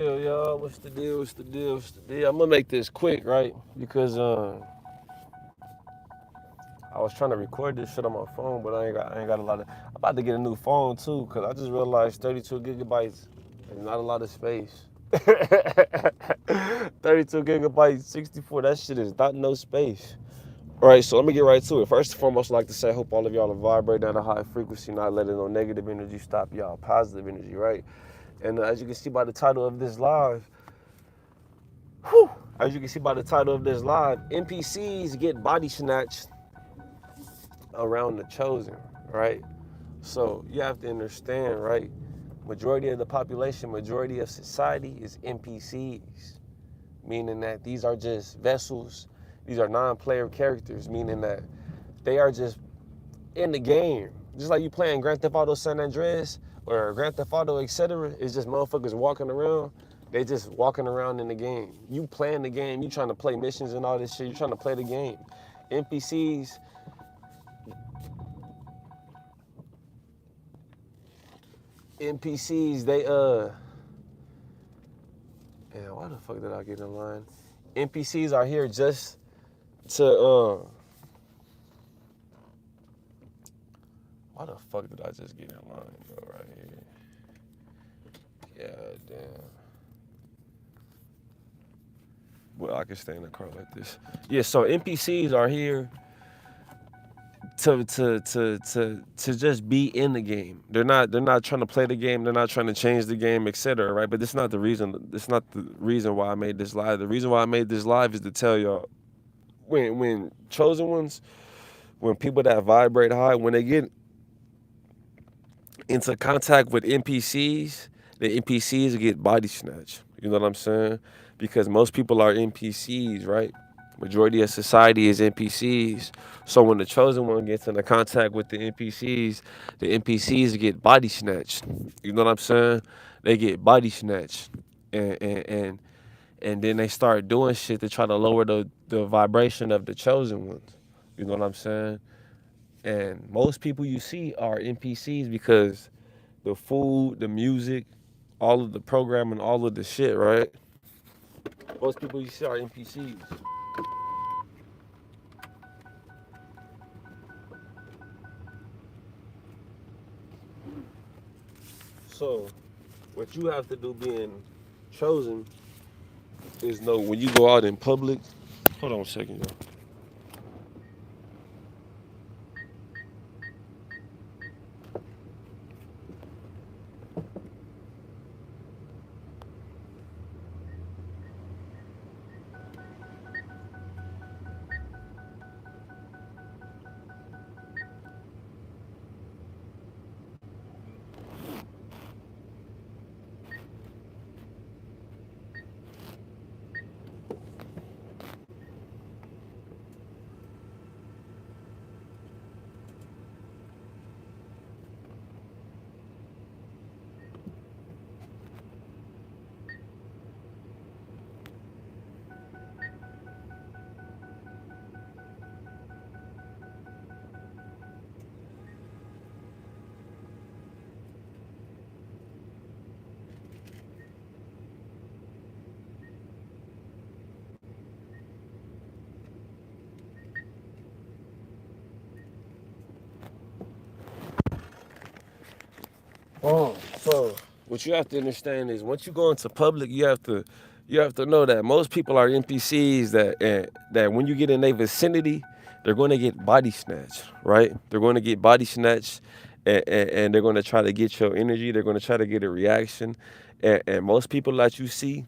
Y'all, what's the deal? What's the deal? What's the deal? I'm gonna make this quick, right? Because I was trying to record this shit on my phone, but I ain't got a lot of. I'm about to get a new phone too, cause I just realized 32 gigabytes is not a lot of space. 32 gigabytes, 64. That shit is not no space. All right, so let me get right to it. First and foremost, I'd like to say I hope all of y'all are vibrating at a high frequency, not letting no negative energy stop y'all positive energy, right? And as you can see by the title of this live, whew, as you can see by the title of this live, NPCs get body snatched around the chosen, right? So you have to understand, right? Majority of the population, majority of society is NPCs, meaning that these are just vessels. These are non-player characters, meaning that they are just in the game. Just like you playing Grand Theft Auto San Andreas or Grand Theft Auto, etc. It's just motherfuckers walking around. They just walking around in the game. You playing the game. You trying to play missions and all this shit. You trying to play the game. NPCs, NPCs, man, why the fuck did I get in line? NPCs are here just to, why the fuck did I just get in line, bro, right here? Yeah, damn. Well, I can stay in the car like this. Yeah, so NPCs are here to just be in the game. They're not trying to play the game. They're not trying to change the game, etc. Right? But this not the reason. It's not the reason why I made this live. The reason why I made this live is to tell y'all when chosen ones, when people that vibrate high, when they get into contact with NPCs, the NPCs get body snatched. You know what I'm saying? Because most people are NPCs, right? Majority of society is NPCs. So when the chosen one gets into contact with the NPCs get body snatched. You know what I'm saying? They get body snatched. And and then they start doing shit to try to lower the vibration of the chosen ones. You know what I'm saying? And most people you see are NPCs because the food, the music, all of the programming, all of the shit, right? Most people you see are NPCs. So what you have to do being chosen is know when you go out in public. Hold on a second, y'all. So what you have to understand is once you go into public, you have to know that most people are NPCs that when you get in their vicinity, they're going to get body snatched, right? They're going to get body snatched, and they're going to try to get your energy. They're going to try to get a reaction, and most people that you see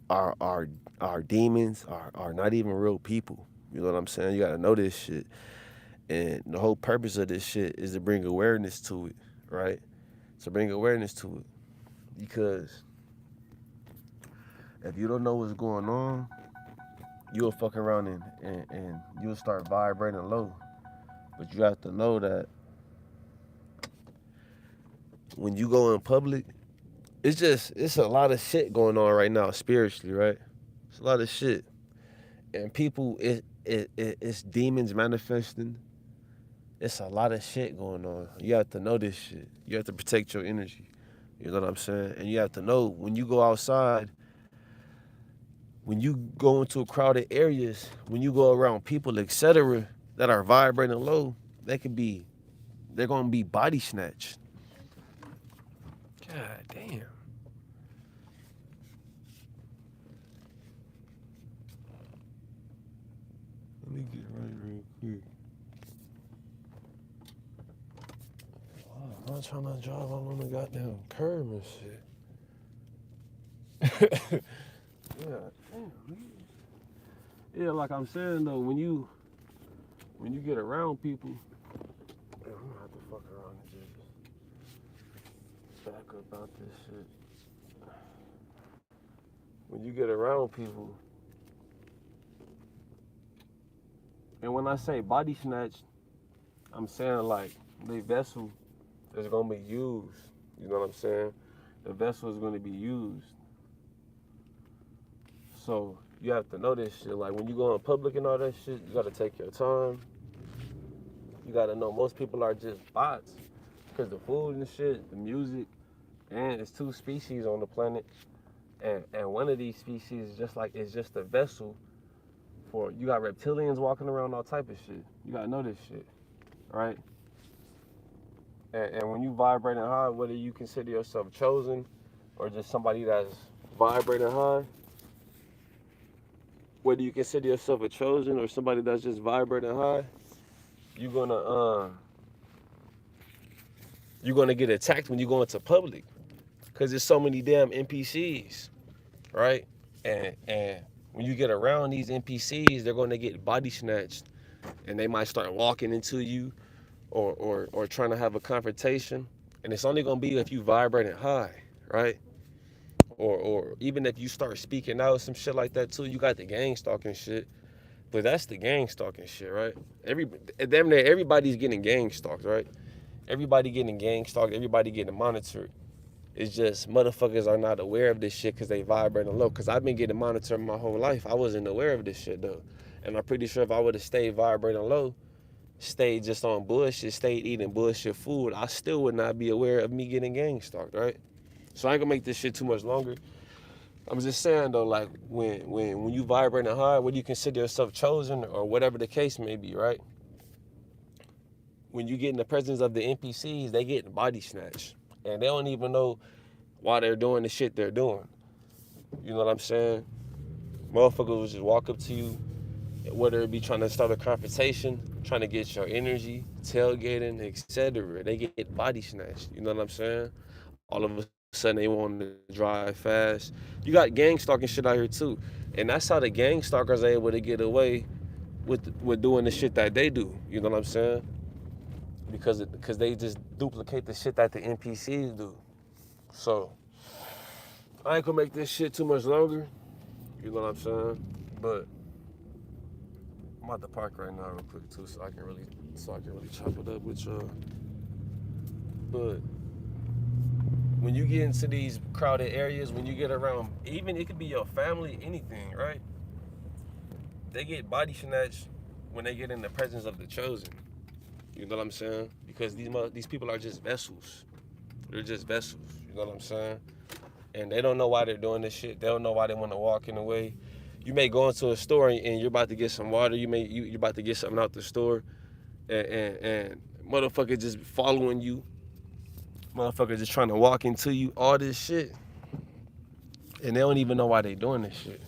are are are demons, are not even real people. You know what I'm saying? You got to know this shit, and the whole purpose of this shit is to bring awareness to it, right? To bring awareness to it. Because if you don't know what's going on, you'll fuck around and you'll start vibrating low. But you have to know that when you go in public, it's a lot of shit going on right now spiritually, right? It's a lot of shit. And people it's demons manifesting. It's a lot of shit going on. You have to know this shit. You have to protect your energy. You know what I'm saying? And you have to know when you go outside, when you go into crowded areas, when you go around people, etc., that are vibrating low, they're gonna be body snatched. God damn. Let me get right real quick. Wow, I'm not trying to drive all on the goddamn curb and shit. Yeah, damn. Yeah, like I'm saying though, when you get around people, yeah, I'm gonna have to fuck around and just back up out this shit. When you get around people, and when I say body snatch, I'm saying like the vessel is gonna be used. You know what I'm saying? The vessel is gonna be used. So you have to know this shit. Like when you go in public and all that shit, you gotta take your time. You gotta know most people are just bots. Cause the food and shit, the music, and it's two species on the planet. And one of these species is just like it's just a vessel for you got reptilians walking around all type of shit. You gotta know this shit. Right? And when you vibrating high, whether you consider yourself chosen or just somebody that's vibrating high, whether you consider yourself a chosen or somebody that's just vibrating high, you're gonna get attacked when you go into public, cause there's so many damn NPCs, right? And when you get around these NPCs, they're gonna get body snatched, and they might start walking into you, or trying to have a confrontation, and it's only gonna be if you vibrating high, right? Or even if you start speaking out some shit like that too. You got the gang stalking shit, but that's the gang stalking shit, right? Damn near everybody's getting gang stalked, right? Everybody getting gang stalked, everybody getting monitored. It's just motherfuckers are not aware of this shit because they vibrating low. Because I've been getting monitored my whole life. I wasn't aware of this shit though. And I'm pretty sure if I would have stayed vibrating low, stayed just on bullshit, stayed eating bullshit food, I still would not be aware of me getting gang stalked, right? So I ain't gonna make this shit too much longer. I'm just saying though, like when you vibrating high, whether you consider yourself chosen or whatever the case may be, right? When you get in the presence of the NPCs, they get body snatched. And they don't even know why they're doing the shit they're doing. You know what I'm saying? Motherfuckers will just walk up to you, whether it be trying to start a confrontation, trying to get your energy, tailgating, etc. They get body snatched. You know what I'm saying? All of a sudden they want to drive fast. You got gang stalking shit out here too. And that's how the gang stalkers are able to get away with doing the shit that they do. You know what I'm saying? Because they just duplicate the shit that the NPCs do. So I ain't gonna make this shit too much longer. You know what I'm saying? But I'm at the park right now real quick too, so I can really chop it up with y'all. But when you get into these crowded areas, when you get around, even it could be your family, anything, right? They get body snatched when they get in the presence of the chosen. You know what I'm saying? Because these people are just vessels. They're just vessels. You know what I'm saying? And they don't know why they're doing this shit. They don't know why they want to walk in the way. You may go into a store and you're about to get some water. You're about to get something out the store, and motherfucker just following you. Motherfucker just trying to walk into you. All this shit, and they don't even know why they doing this shit.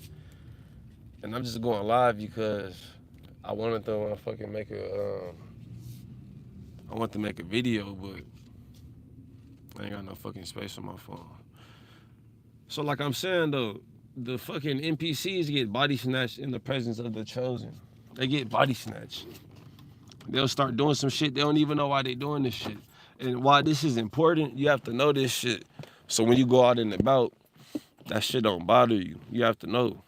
And I'm just going live because I wanted to motherfucking make a. I want to make a video, but I ain't got no fucking space on my phone. So like I'm saying though, the fucking NPCs get body snatched in the presence of the chosen. They get body snatched. They'll start doing some shit. They don't even know why they doing this shit. And why this is important, you have to know this shit. So when you go out and about, that shit don't bother you. You have to know.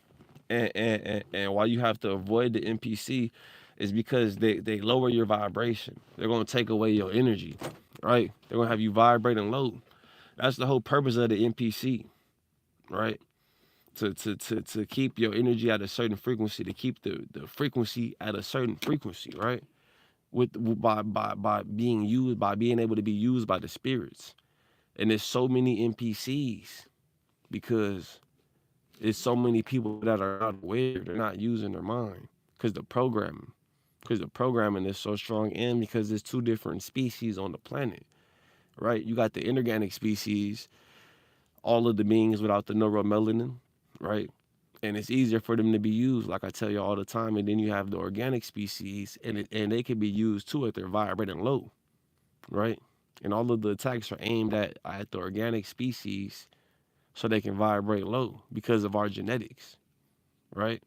And why you have to avoid the NPC is because they lower your vibration. They're gonna take away your energy, right? They're gonna have you vibrating low. That's the whole purpose of the NPC, right? To keep your energy at a certain frequency, to keep the frequency at a certain frequency, right? By being used, by being able to be used by the spirits. And there's so many NPCs because there's so many people that are not aware. They're not using their mind because the programming is so strong, and because there's two different species on the planet, right? You got the inorganic species, all of the beings without the neuromelanin, right? And it's easier for them to be used, like I tell you all the time. And then you have the organic species, and they can be used too if they're vibrating low, right? And all of the attacks are aimed at the organic species so they can vibrate low because of our genetics, right?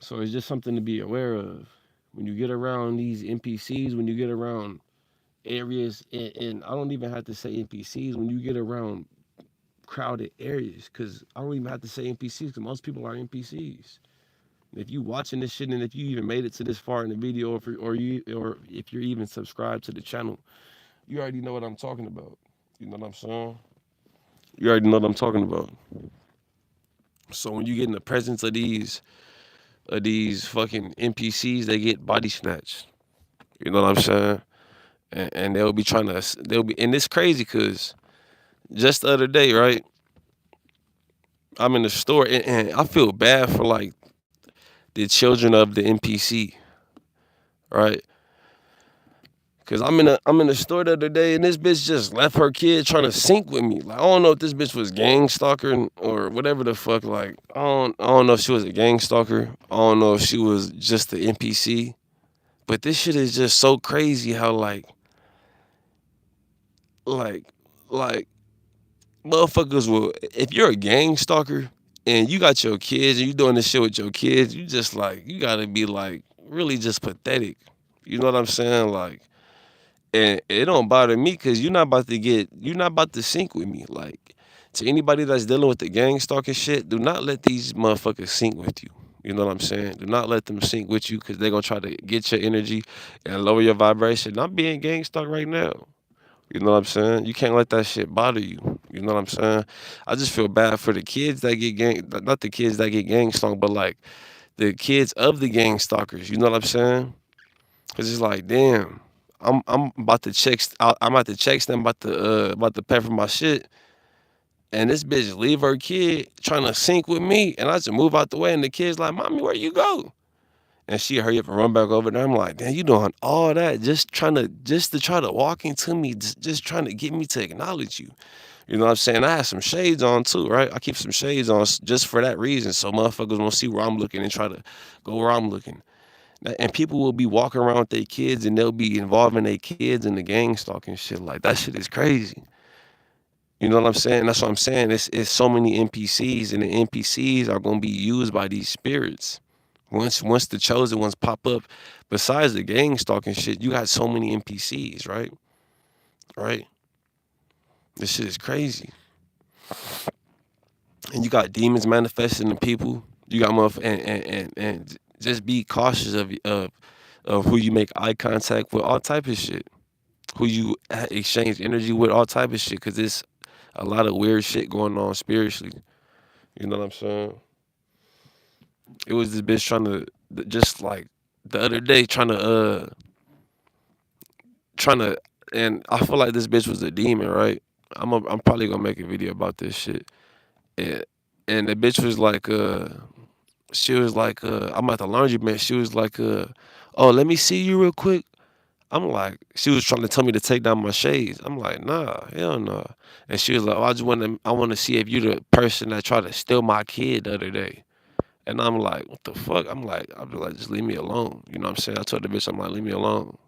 So it's just something to be aware of. When you get around these NPCs, when you get around areas, and I don't even have to say NPCs, when you get around crowded areas, because I don't even have to say NPCs, because most people are NPCs. If you watching this shit, and if you even made it to this far in the video, or if you're even subscribed to the channel, you already know what I'm talking about. You know what I'm saying? You already know what I'm talking about. So when you get in the presence of these fucking NPCs, they get body snatched. You know what I'm saying? And they'll be trying to and it's crazy because just the other day, right? I'm in the store and I feel bad for like the children of the NPC, right? Cause I'm in the store the other day and this bitch just left her kid trying to sync with me. Like I don't know if this bitch was gang stalker or whatever the fuck. Like I don't know if she was a gang stalker. I don't know if she was just the NPC. But this shit is just so crazy how like like motherfuckers will, if you're a gang stalker and you got your kids and you doing this shit with your kids, you just like you gotta be like really just pathetic. You know what I'm saying? Like, and it don't bother me because you're not about to sync with me. Like, to anybody that's dealing with the gang stalking shit, do not let these motherfuckers sync with you. You know what I'm saying? Do not let them sync with you because they're gonna try to get your energy and lower your vibration. I'm being gang stalked right now. You know what I'm saying? You can't let that shit bother you. You know what I'm saying? I just feel bad for the kids that get not the kids that get gang stalked, but like the kids of the gang stalkers. You know what I'm saying? Cause it's like, damn, I'm about to check. I'm about to check them. About to pay for my shit, and this bitch leave her kid trying to sync with me, and I just move out the way, and the kid's like, "Mommy, where you go?" And she hurry up and run back over there. I'm like, damn, you doing all that just to try to walk into me, just trying to get me to acknowledge you. You know what I'm saying? I have some shades on too, right? I keep some shades on just for that reason, so motherfuckers won't see where I'm looking and try to go where I'm looking. And people will be walking around with their kids and they'll be involving their kids in the gang stalking shit. Like that shit is crazy. You know what I'm saying? That's what I'm saying. It's so many NPCs, and the NPCs are gonna be used by these spirits. Once the chosen ones pop up, besides the gang stalking shit, you got so many NPCs, right? Right? This shit is crazy. And you got demons manifesting in people. You got and just be cautious of who you make eye contact with, all type of shit. Who you exchange energy with, all type of shit, because there's a lot of weird shit going on spiritually. You know what I'm saying? It was this bitch trying to just like the other day trying to, and I feel like this bitch was a demon, right? I'm probably gonna make a video about this shit. And, and the bitch was like, she was like, I'm at the laundromat. She was like, oh, let me see you real quick. I'm like, she was trying to tell me to take down my shades. I'm like, nah, hell no. And she was like, oh, I want to see if you're the person that tried to steal my kid the other day. And I'm like, what the fuck? I'll be like, just leave me alone. You know what I'm saying? I told the bitch, I'm like, leave me alone.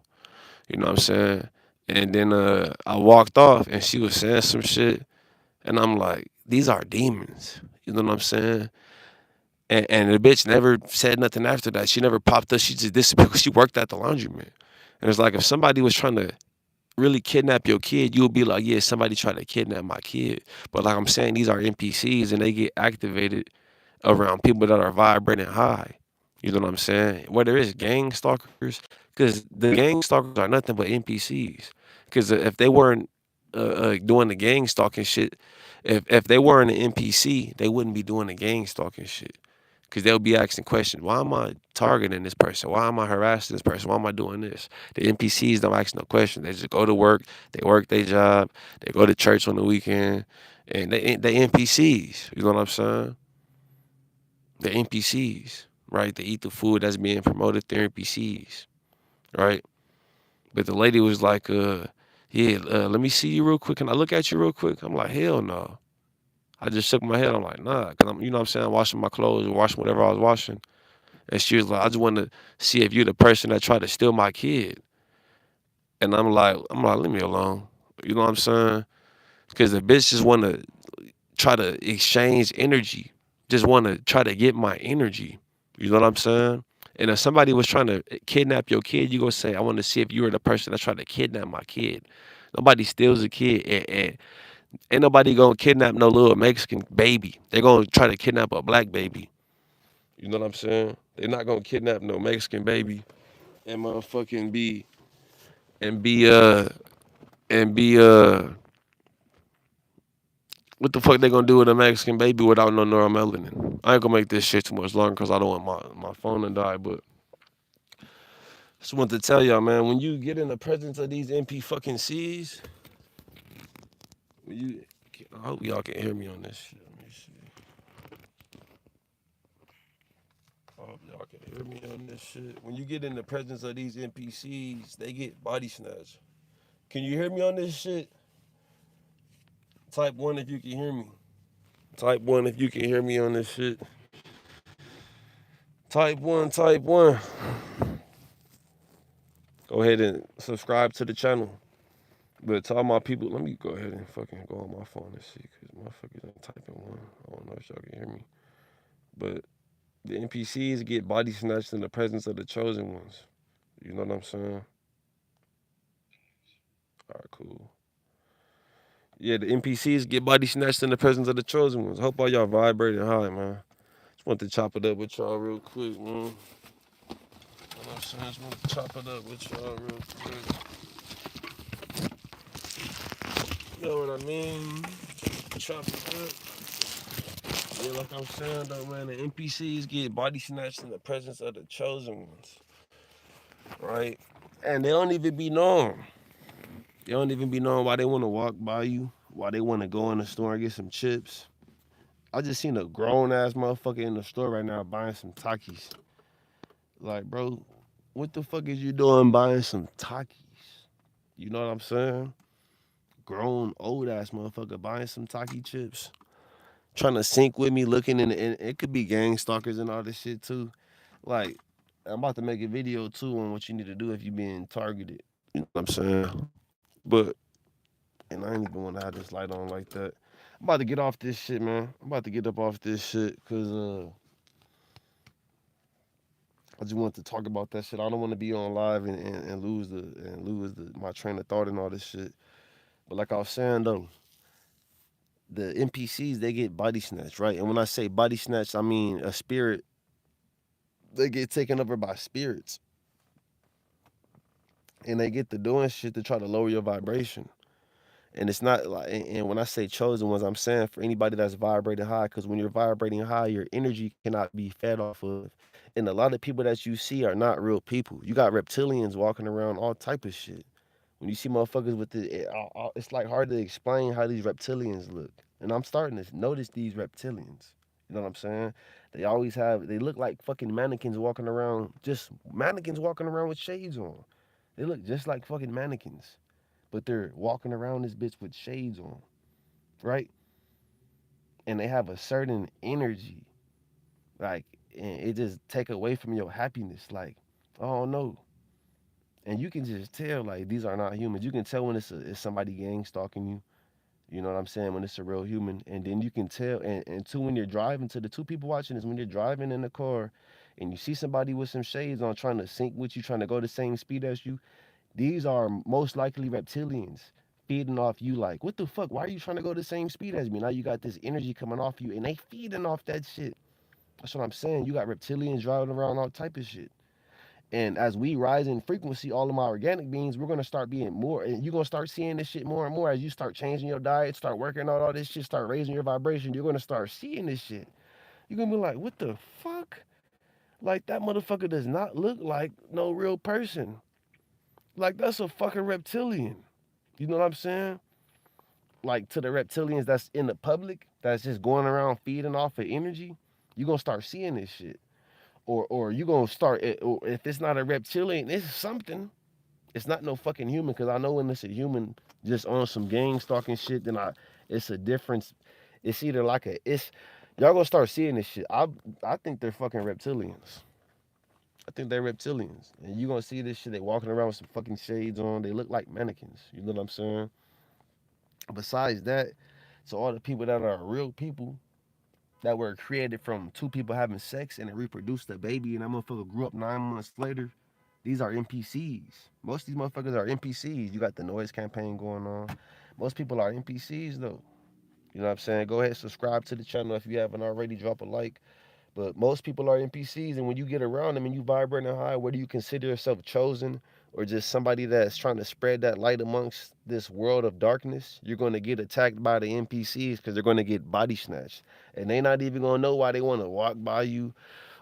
You know what I'm saying? And then I walked off and she was saying some shit. And I'm like, these are demons. You know what I'm saying? And the bitch never said nothing after that. She never popped up. She just disappeared because she worked at the laundromat. And it's like if somebody was trying to really kidnap your kid, you'll be like, yeah, somebody tried to kidnap my kid. But like I'm saying, these are NPCs and they get activated around people that are vibrating high. You know what I'm saying? Whether it's gang stalkers, because the gang stalkers are nothing but NPCs. Because if they weren't doing the gang stalking shit, if they weren't an NPC, they wouldn't be doing the gang stalking shit. Because they'll be asking questions. Why am I targeting this person? Why am I harassing this person? Why am I doing this? The NPCs don't ask no questions. They just go to work. They work their job. They go to church on the weekend. And they NPCs. You know what I'm saying? The NPCs, right? They eat the food that's being promoted. They're NPCs, right? But the lady was like, yeah, let me see you real quick. Can I look at you real quick? I'm like, hell no. I just shook my head. I'm like, nah, because you know what I'm saying, washing my clothes or washing whatever I was washing. And she was like, I just want to see if you're the person that tried to steal my kid. And I'm like, leave me alone. You know what I'm saying? Because the bitch just want to try to exchange energy, just want to try to get my energy. You know what I'm saying? And if somebody was trying to kidnap your kid, you gonna say, I want to see if you were the person that tried to kidnap my kid. Nobody steals a kid, and ain't nobody gonna kidnap no little Mexican baby. They're gonna try to kidnap a black baby. You know what I'm saying? They're not gonna kidnap no Mexican baby and motherfucking and be and be what the fuck they gonna do with a Mexican baby without no neuromelanin? I ain't gonna make this shit too much longer because I don't want my phone to die. But just want to tell y'all, man, when you get in the presence of these MP fucking C's, when you, I hope y'all can hear me on this shit. Let me see. I hope y'all can hear me on this shit. When you get in the presence of these NPCs, they get body snatched. Can you hear me on this shit? Type 1 if you can hear me. Type 1 if you can hear me on this shit. Type 1, type 1. Go ahead and subscribe to the channel. But to all my people, let me go ahead and fucking go on my phone and see, because motherfuckers ain't typing one. I don't know if y'all can hear me. But the NPCs get body snatched in the presence of the chosen ones. You know what I'm saying? All right, cool. Yeah, the NPCs get body snatched in the presence of the chosen ones. Hope all y'all vibrating high, man. Just want to chop it up with y'all real quick, man. You know what I'm saying? Just want to chop it up with y'all real quick. You know what I mean? Chop it up. Yeah, like I'm saying though, man, the NPCs get body snatched in the presence of the chosen ones, right? And they don't even be known. They don't even be known why they want to walk by you, why they want to go in the store and get some chips. I just seen a grown ass motherfucker in the store right now buying some Takis. Like, bro, what the fuck is you doing buying some Takis? You know what I'm saying? Grown, old ass motherfucker buying some Taki chips. Trying to sync with me, looking in, and it could be gang stalkers and all this shit too. Like, I'm about to make a video too on what you need to do if you being targeted. You know what I'm saying? But, and I ain't even want to have this light on like that. I'm about to get off this shit, man. I'm about to get up off this shit because I just want to talk about that shit. I don't want to be on live and lose my train of thought and all this shit. But like I was saying though, the NPCs they get body snatched, right? And when I say body snatched, I mean a spirit. They get taken over by spirits, and they get to doing shit to try to lower your vibration. And it's not like, and when I say chosen ones, I'm saying for anybody that's vibrating high, because when you're vibrating high, your energy cannot be fed off of. And a lot of people that you see are not real people. You got reptilians walking around, all type of shit. When you see motherfuckers with it's like hard to explain how these reptilians look. And I'm starting to notice these reptilians. You know what I'm saying? They look like fucking mannequins walking around, just mannequins walking around with shades on. They look just like fucking mannequins, but they're walking around this bitch with shades on, right? And they have a certain energy, like, and it just take away from your happiness, like, oh no. And you can just tell, like, these are not humans. You can tell when it's somebody gang stalking you. You know what I'm saying? When it's a real human. And then you can tell, and two, when you're driving, to the two people watching is when you're driving in the car and you see somebody with some shades on trying to sync with you, trying to go the same speed as you, these are most likely reptilians feeding off you. Like, what the fuck? Why are you trying to go the same speed as me? Now you got this energy coming off you and they feeding off that shit. That's what I'm saying. You got reptilians driving around all type of shit. And as we rise in frequency, all of my organic beings, we're gonna start being more, and you're gonna start seeing this shit more and more as you start changing your diet, start working on all this shit, start raising your vibration. You're gonna start seeing this shit. You're gonna be like, what the fuck? Like that motherfucker does not look like no real person. Like that's a fucking reptilian. You know what I'm saying? Like to the reptilians that's in the public, that's just going around feeding off of energy, you're gonna start seeing this shit. Or you gonna start or if it's not a reptilian, it's something. It's not no fucking human, because I know when it's a human just on some gang stalking shit, then it's a difference. It's either like a it's y'all gonna start seeing this shit. I think they're fucking reptilians. I think they're reptilians. And you gonna see this shit, they walking around with some fucking shades on. They look like mannequins. You know what I'm saying? Besides that, so all the people that are real people that were created from two people having sex and it reproduced a baby and that motherfucker grew up 9 months later, these are NPCs. Most of these motherfuckers are NPCs. You got the noise campaign going on. Most people are NPCs though. You know what I'm saying? Go ahead, subscribe to the channel if you haven't already. Drop a like. But most people are NPCs, and when you get around them and you vibrating high, whether you consider yourself chosen or just somebody that's trying to spread that light amongst this world of darkness, you're going to get attacked by the NPCs because they're going to get body snatched. And they're not even going to know why they want to walk by you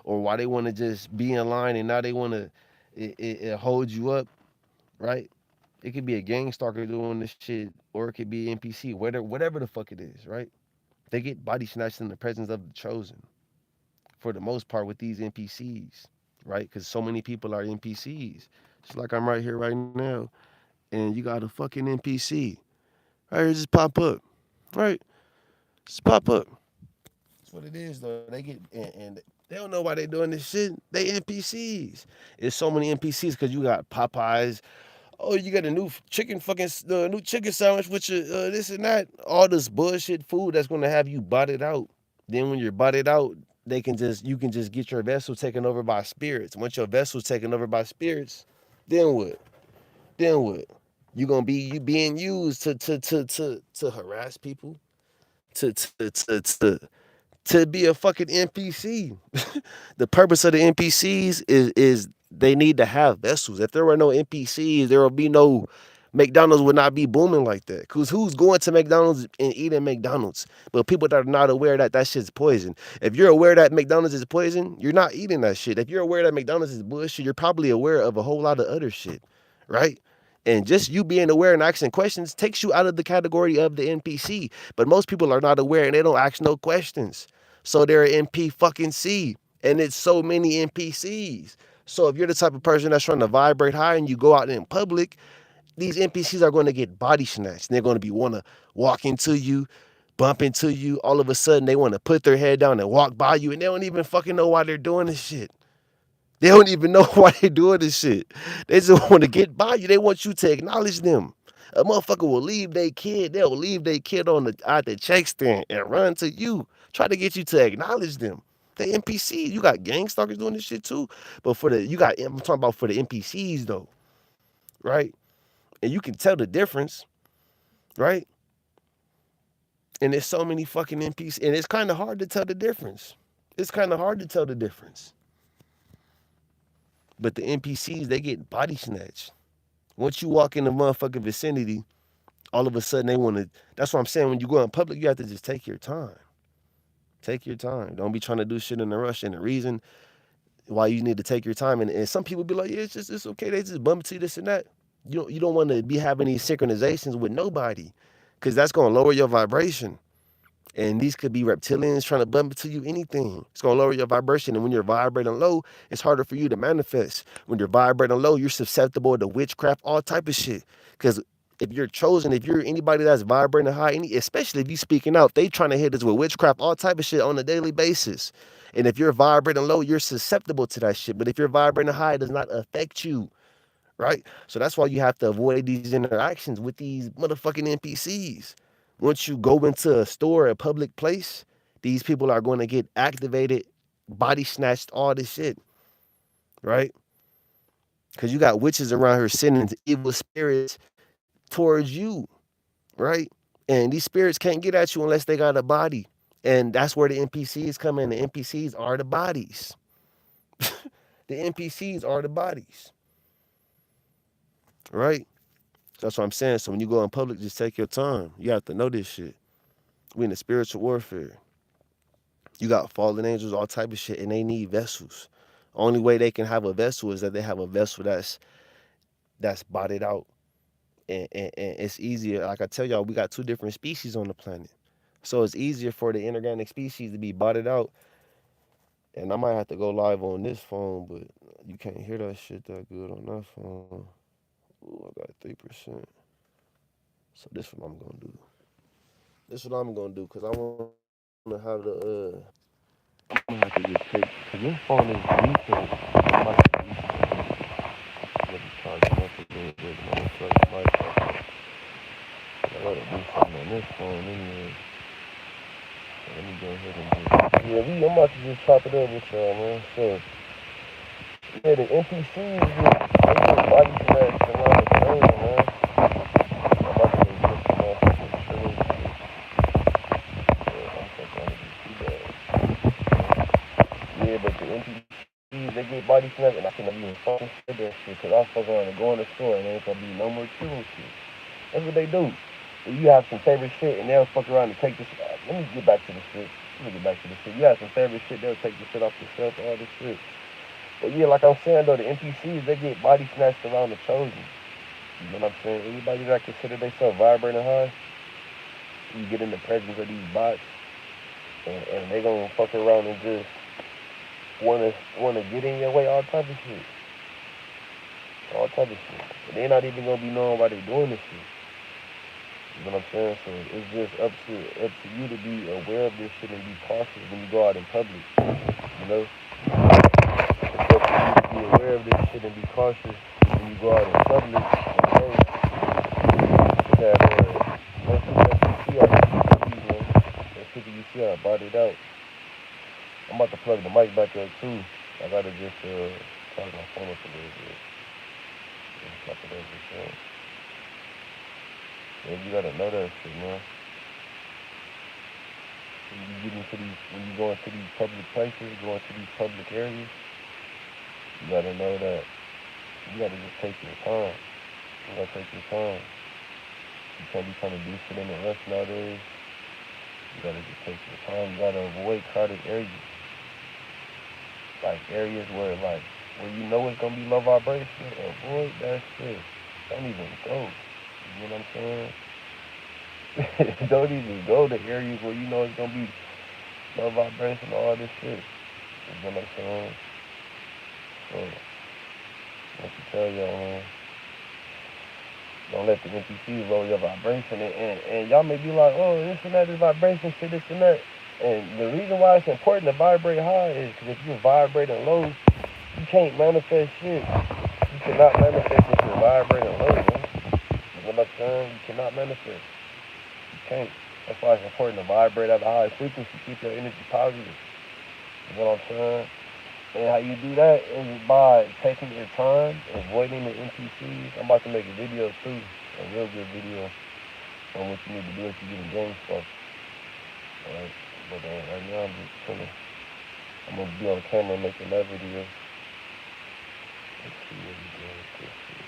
or why they want to just be in line and now they want to it hold you up, right? It could be a gang stalker doing this shit or it could be an NPC, whatever the fuck it is, right? They get body snatched in the presence of the chosen for the most part with these NPCs, right? Because so many people are NPCs. It's like I'm right here right now, and you got a fucking NPC right here just pop up, right? Just pop up. That's what it is, though. They get and they don't know why they doing this shit. They NPCs. It's so many NPCs because you got Popeyes. Oh, you got a new chicken fucking new chicken sandwich with your this and that. All this bullshit food that's gonna have you botted out. Then when you're botted out, you can just get your vessel taken over by spirits. Once your vessel's taken over by spirits, then what? Then what? You being used to harass people, to to to to to be a fucking NPC. The purpose of the NPCs is they need to have vessels. If there were no NPCs, there would be no McDonald's would not be booming like that. Cause who's going to McDonald's and eating McDonald's? But people that are not aware that that shit's poison. If you're aware that McDonald's is poison, you're not eating that shit. If you're aware that McDonald's is bullshit, you're probably aware of a whole lot of other shit, right? And just you being aware and asking questions takes you out of the category of the NPC. But most people are not aware and they don't ask no questions. So they're an NP fucking C. And it's so many NPCs. So if you're the type of person that's trying to vibrate high and you go out in public, these NPCs are going to get body snatched. They're going to be want to walk into you, bump into you. All of a sudden, they want to put their head down and walk by you, and they don't even fucking know why they're doing this shit. They don't even know why they're doing this shit. They just want to get by you. They want you to acknowledge them. A motherfucker will leave their kid. They'll leave their kid on the at the check stand and run to you, try to get you to acknowledge them. The NPCs, you got gang stalkers doing this shit too. But I'm talking about for the NPCs though, right? And you can tell the difference, right? And there's so many fucking NPCs, and it's kind of hard to tell the difference. It's kind of hard to tell the difference. But the NPCs, they get body snatched. Once you walk in the motherfucking vicinity, all of a sudden they want to. That's what I'm saying. When you go in public, you have to just take your time. Take your time. Don't be trying to do shit in a rush. And the reason why you need to take your time, and some people be like, yeah, it's okay. They just bump into this and that. You don't want to be having these synchronizations with nobody, because that's gonna lower your vibration. And these could be reptilians trying to bump into you, anything. It's going to lower your vibration. And when you're vibrating low, it's harder for you to manifest. When you're vibrating low, you're susceptible to witchcraft, all type of shit. Because if you're chosen, if you're anybody that's vibrating high, especially if you speaking out, they trying to hit us with witchcraft, all type of shit on a daily basis. And if you're vibrating low, you're susceptible to that shit. But if you're vibrating high, it does not affect you, right? So that's why you have to avoid these interactions with these motherfucking NPCs. Once you go into a store, a public place, these people are going to get activated, body snatched, all this shit, right? Because you got witches around here sending evil spirits towards you, right? And these spirits can't get at you unless they got a body. And that's where the NPCs come in. The NPCs are the bodies. The NPCs are the bodies, right? That's what I'm saying. So when you go in public, just take your time. You have to know this shit. We in the spiritual warfare. You got fallen angels, all type of shit, and they need vessels. Only way they can have a vessel is that they have a vessel that's botted out. And it's easier. Like I tell y'all, we got two different species on the planet. So it's easier for the inorganic species to be botted out. And I might have to go live on this phone, but you can't hear that shit that good on that phone. Ooh, I got 3%. So this what I'm gonna do. This what I'm gonna do, cause I wanna have I'm gonna have to just take, cause this phone is decent. I might have to let me charge it up a little bit, man. So it might I gotta do something on this phone anyway. So let me go ahead and just, I'm about to just chop it up with y'all, man. So yeah, the NPCs they get body snatched around the shoulder, man. I'm about to just put some motherfucking shoes. Yeah, I'm fucking gonna be too bad. Yeah, but the NPCs they get body snatched, and I can even fucking say that shit, cause I'll fuck around and go in the store and there ain't gonna be no more killing shit. That's what they do. You have some favorite shit and they'll fuck around and take this. Let me get back to the shit. You have some favorite shit, they'll take the shit off the shelf, all this shit. But yeah, like I'm saying though, the NPCs they get body snatched around the chosen. You know what I'm saying? Anybody that consider themselves vibrating high, you get in the presence of these bots, and they gonna fuck around and just wanna get in your way, all type of shit, all type of shit. And they not even gonna be knowing why they doing this shit. You know what I'm saying? So it's just up to you to be aware of this shit and be cautious when you go out in public. You know, it's up to you to be aware of this shit and be cautious when you go out in public. You know, that most people that you see out there, those people you see out bought it out. I'm about to plug the mic back up too. I gotta just charge my phone up a little bit. Just it over, so. Yeah, you gotta know that shit, man. When you go into these public places, go into these public areas, you gotta know that you gotta just take your time. You gotta take your time. You can't be trying to do shit in the rush nowadays. You gotta just take your time. You gotta avoid crowded areas. Like areas where you know it's gonna be low vibration. Avoid that shit. Don't even go. You know what I'm saying? Don't even go to areas where you know it's gonna be low vibration, all this shit. You know what I'm saying? So, what to tell y'all, man? Don't let the NPCs lower your vibration. And y'all may be like, oh, this and that is vibration shit, this and that. And the reason why it's important to vibrate high is because if you're vibrating low, you can't manifest shit. You cannot manifest if you're vibrating low, man. You know what I'm saying? You cannot manifest. You can't. That's why it's important to vibrate at a high frequency, keep your energy positive. You know what I'm saying? And how you do that is by taking your time, avoiding the NPCs. I'm about to make a video too, a real good video on what you need to do if you're getting gang stuff. Alright, but right now I'm just chilling. I'm gonna be on camera making that video. Let's see what we doing with this shit.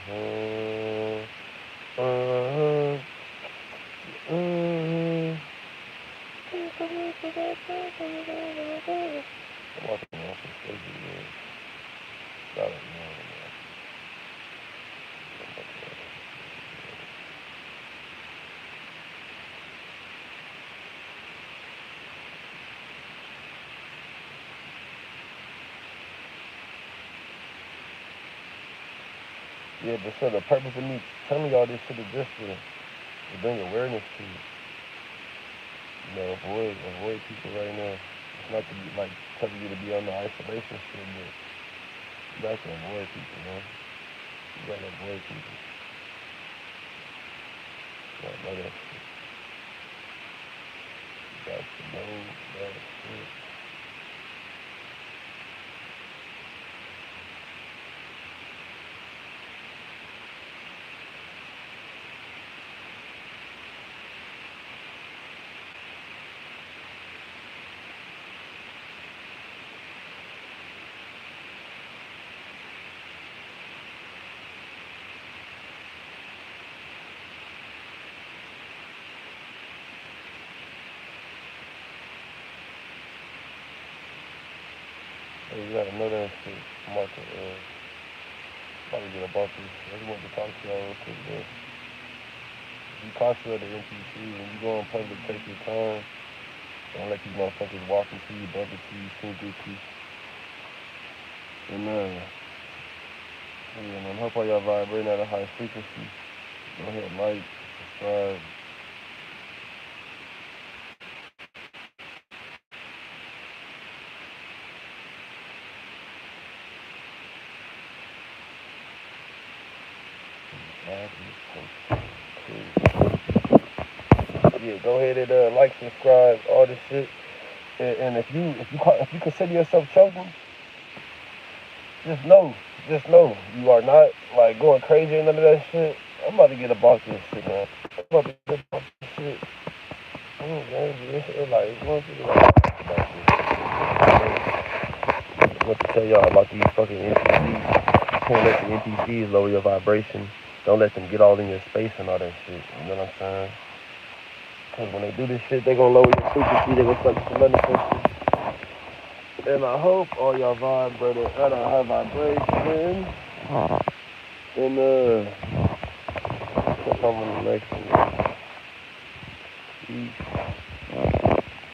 I'm walking off the stage again. Got it, man. Yeah, but so the purpose of me telling y'all this shit is just to bring awareness to it. You know, avoid people right now. It's not to be like telling you to be on the isolation shit, but you got to avoid people, man. You gotta avoid people. You gotta know that shit. You got to know that shit. Hey, you gotta know that shit. Market, probably get up off this. I just want to talk to y'all real quick, man. Be cautious of the NPCs. When you go in public, take your time. Don't let these motherfuckers walk into you, bump into you, sneak into you. And, yeah, man, hope all y'all vibrating at a high frequency. Go ahead, like, subscribe. Yeah, go ahead and like, subscribe, all this shit. And if you consider yourself chosen, just know, you are not like going crazy and none of that shit. I'm about to get about this shit, man. I'm about to get about this shit. Like, going through the about this. What to tell y'all about these fucking NPCs? You can't let the NPCs lower your vibration. Don't let them get all in your space and all that shit. You know what I'm saying? Because when they do this shit, they gonna lower your frequency. They gonna start some manifesting. And I hope all y'all vibrating at a high vibration. And catch on the next one. Peace.